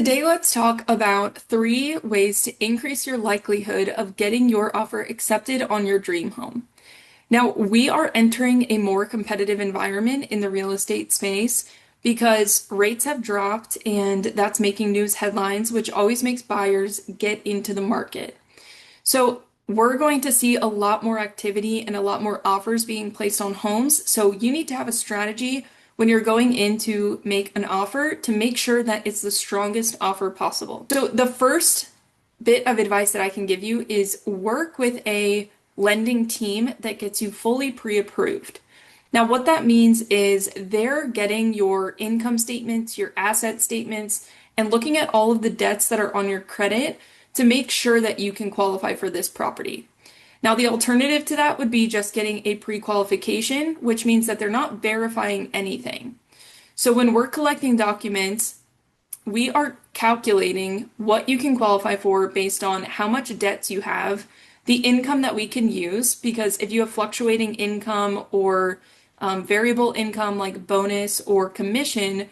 Today, let's talk about 3 ways to increase your likelihood of getting your offer accepted on your dream home. Now, we are entering a more competitive environment in the real estate space because rates have dropped and that's making news headlines, which always makes buyers get into the market. So, we're going to see a lot more activity and a lot more offers being placed on homes. So, you need to have a strategy when you're going in to make an offer to make sure that it's the strongest offer possible. So, the first bit of advice that I can give you is work with a lending team that gets you fully pre-approved. Now, what that means is they're getting your income statements, your asset statements, and looking at all of the debts that are on your credit to make sure that you can qualify for this property. Now, the alternative to that would be just getting a pre-qualification, which means that they're not verifying anything. So when we're collecting documents, we are calculating what you can qualify for based on how much debts you have, the income that we can use, because if you have fluctuating income or variable income like bonus or commission,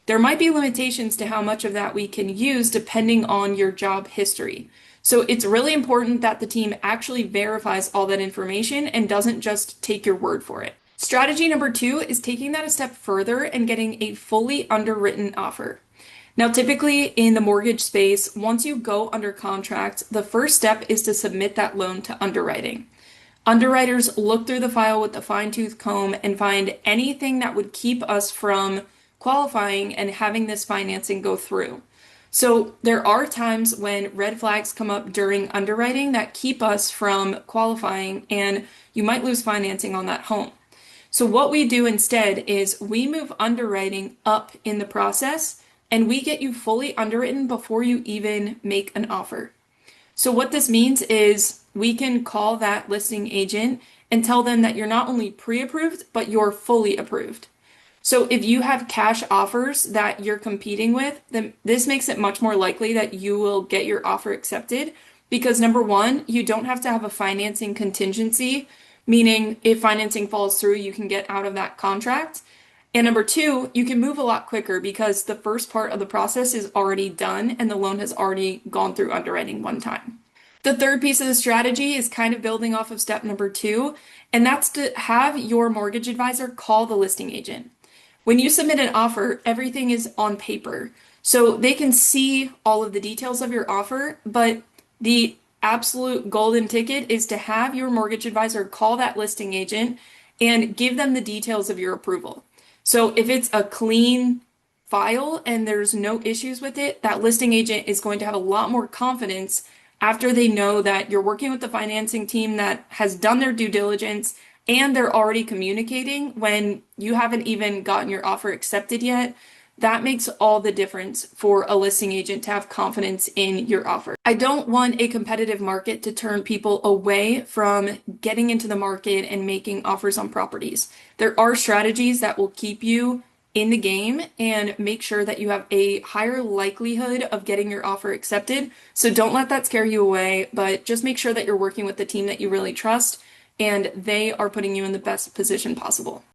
there might be limitations to how much of that we can use depending on your job history. So it's really important that the team actually verifies all that information and doesn't just take your word for it. Strategy number 2 is taking that a step further and getting a fully underwritten offer. Now, typically in the mortgage space, once you go under contract, the first step is to submit that loan to underwriting. Underwriters look through the file with a fine-tooth comb and find anything that would keep us from qualifying and having this financing go through. So there are times when red flags come up during underwriting that keep us from qualifying, and you might lose financing on that home. So what we do instead is we move underwriting up in the process and we get you fully underwritten before you even make an offer. So what this means is we can call that listing agent and tell them that you're not only pre-approved, but you're fully approved. So if you have cash offers that you're competing with, then this makes it much more likely that you will get your offer accepted because number one, you don't have to have a financing contingency, meaning if financing falls through, you can get out of that contract. And number two, you can move a lot quicker because the first part of the process is already done and the loan has already gone through underwriting one time. The third piece of the strategy is kind of building off of step number 2, and that's to have your mortgage advisor call the listing agent. When you submit an offer, everything is on paper. So they can see all of the details of your offer, but the absolute golden ticket is to have your mortgage advisor call that listing agent and give them the details of your approval. So if it's a clean file and there's no issues with it, that listing agent is going to have a lot more confidence after they know that you're working with the financing team that has done their due diligence and they're already communicating when you haven't even gotten your offer accepted yet. That makes all the difference for a listing agent to have confidence in your offer. I don't want a competitive market to turn people away from getting into the market and making offers on properties. There are strategies that will keep you in the game and make sure that you have a higher likelihood of getting your offer accepted. So don't let that scare you away, but just make sure that you're working with the team that you really trust and they are putting you in the best position possible.